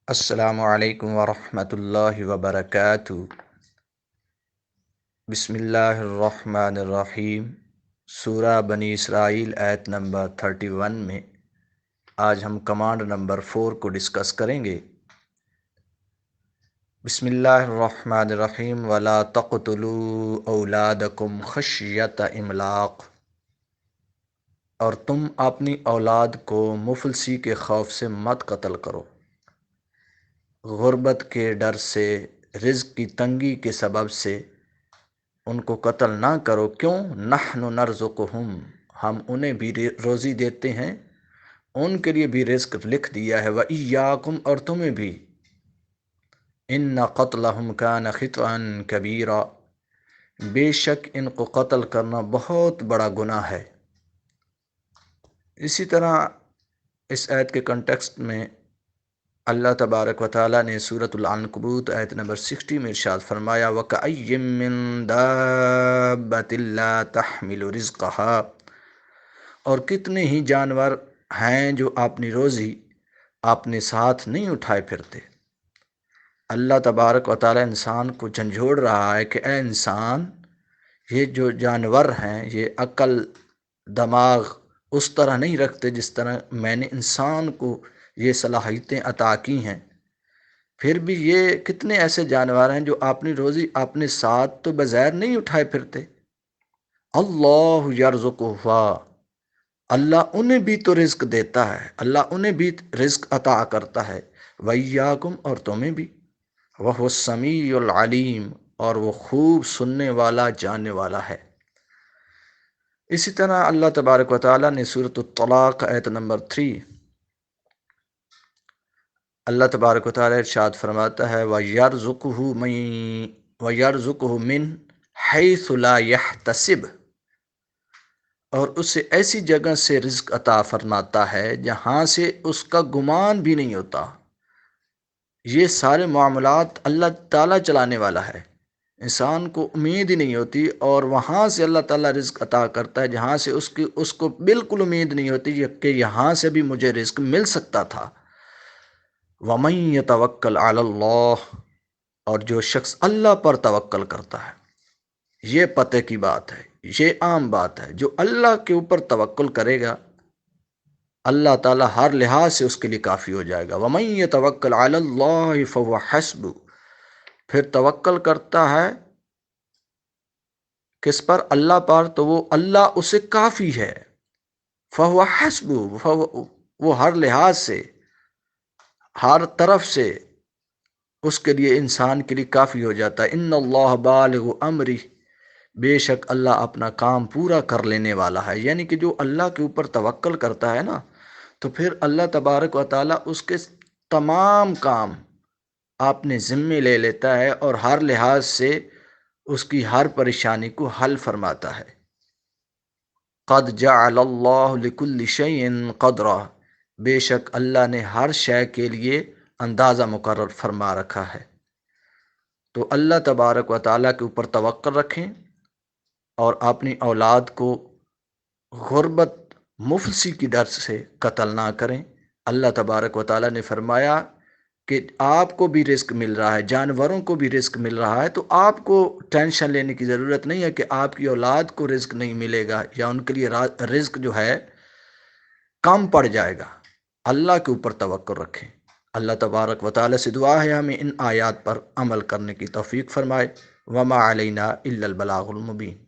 السلام علیکم ورحمۃ اللہ وبرکاتہ۔ بسم اللہ الرحمن الرحیم۔ سورہ بنی اسرائیل آیت نمبر 31 میں آج ہم کمانڈ نمبر 4 کو ڈسکس کریں گے۔ بسم اللہ الرحمن الرحیم۔ وَلَا تَقْتُلُوا أَوْلَادَكُمْ خَشْيَةَ إِمْلَاقٍ، اور تم اپنی اولاد کو مفلسی کے خوف سے مت قتل کرو، غربت کے ڈر سے، رزق کی تنگی کے سبب سے ان کو قتل نہ کرو۔ کیوں؟ نحن نرزقہم، ہم انہیں بھی روزی دیتے ہیں، ان کے لیے بھی رزق لکھ دیا ہے، وَإِيَّاكُمْ، اور تمہیں بھی۔ إِنَّ قَتْلَهُمْ كَانَ خِطْئًا كَبِيرًا، بے شک ان کو قتل کرنا بہت بڑا گناہ ہے۔ اسی طرح اس آیت کے کنٹیکسٹ میں اللہ تبارک و تعالیٰ نے سورۃ العنکبوت آیت نمبر 60 میں ارشاد فرمایا، وَكَأَيٍّ مِّن دَابَّةٍ لَّا تَحْمِلُ رِزْقَهَا، اور کتنے ہی جانور ہیں جو اپنی روزی اپنے ساتھ نہیں اٹھائے پھرتے۔ اللہ تبارک و تعالیٰ انسان کو جھنجھوڑ رہا ہے کہ اے انسان، یہ جو جانور ہیں یہ عقل دماغ اس طرح نہیں رکھتے جس طرح میں نے انسان کو یہ صلاحیتیں عطا کی ہیں، پھر بھی یہ کتنے ایسے جانور ہیں جو اپنی روزی اپنے ساتھ تو بظاہر نہیں اٹھائے پھرتے۔ اللہ یرزقہا، اللہ انہیں بھی تو رزق دیتا ہے، اللہ انہیں بھی رزق عطا کرتا ہے، وَإِيَّاكُمْ، اور تمہیں بھی، وَهُوَ السَّمِيعُ الْعَلِيمُ، اور وہ خوب سننے والا جاننے والا ہے۔ اسی طرح اللہ تبارک و تعالیٰ نے سورۃ الطلاق آیت نمبر 3 اللہ تبارک و تعالیٰ ارشاد فرماتا ہے، وَيَرْزُقُهُ مِنْ حَيْثُ لَا يَحْتَسِبُ، اور اسے ایسی جگہ سے رزق عطا فرماتا ہے جہاں سے اس کا گمان بھی نہیں ہوتا۔ یہ سارے معاملات اللہ تعالیٰ چلانے والا ہے، انسان کو امید ہی نہیں ہوتی، اور وہاں سے اللہ تعالیٰ رزق عطا کرتا ہے جہاں سے اس کو بالکل امید نہیں ہوتی کہ یہاں سے بھی مجھے رزق مل سکتا تھا۔ وَمَن يَتَوَكَّلْ عَلَى اللَّهِ، اور جو شخص اللہ پر توکل کرتا ہے، یہ پتہ کی بات ہے، یہ عام بات ہے، جو اللہ کے اوپر توکل کرے گا اللہ تعالیٰ ہر لحاظ سے اس کے لیے کافی ہو جائے گا۔ وَمَن يَتَوَكَّلْ عَلَى اللَّهِ فَهُوَ حَسْبُهُ، پھر توکل کرتا ہے کس پر؟ اللہ پر، تو وہ اللہ اسے کافی ہے۔ فَهُوَ حَسْبُهُ، وہ ہر لحاظ سے، ہر طرف سے اس کے لیے، انسان کے لیے کافی ہو جاتا ہے۔ اِنَّ اللَّهَ بَالِغُ أَمْرِهِ، بے شک اللہ اپنا کام پورا کر لینے والا ہے۔ یعنی کہ جو اللہ کے اوپر توکل کرتا ہے نا، تو پھر اللہ تبارک و تعالیٰ اس کے تمام کام اپنے ذمے لے لیتا ہے، اور ہر لحاظ سے اس کی ہر پریشانی کو حل فرماتا ہے۔ قَدْ جَعَلَ اللَّهُ لِكُلِّ شَيْءٍ قَدْرًا، بے شک اللہ نے ہر شے کے لیے اندازہ مقرر فرما رکھا ہے۔ تو اللہ تبارک و تعالیٰ کے اوپر توکل رکھیں، اور اپنی اولاد کو غربت مفلسی کی ڈر سے قتل نہ کریں۔ اللہ تبارک و تعالیٰ نے فرمایا کہ آپ کو بھی رزق مل رہا ہے، جانوروں کو بھی رزق مل رہا ہے، تو آپ کو ٹینشن لینے کی ضرورت نہیں ہے کہ آپ کی اولاد کو رزق نہیں ملے گا یا ان کے لیے رزق جو ہے کم پڑ جائے گا۔ اللہ کے اوپر توکل رکھیں۔ اللہ تبارک و تعالیٰ سے دعا ہے ہمیں ان آیات پر عمل کرنے کی توفیق فرمائے۔ وما علینا الا البلاغ المبین۔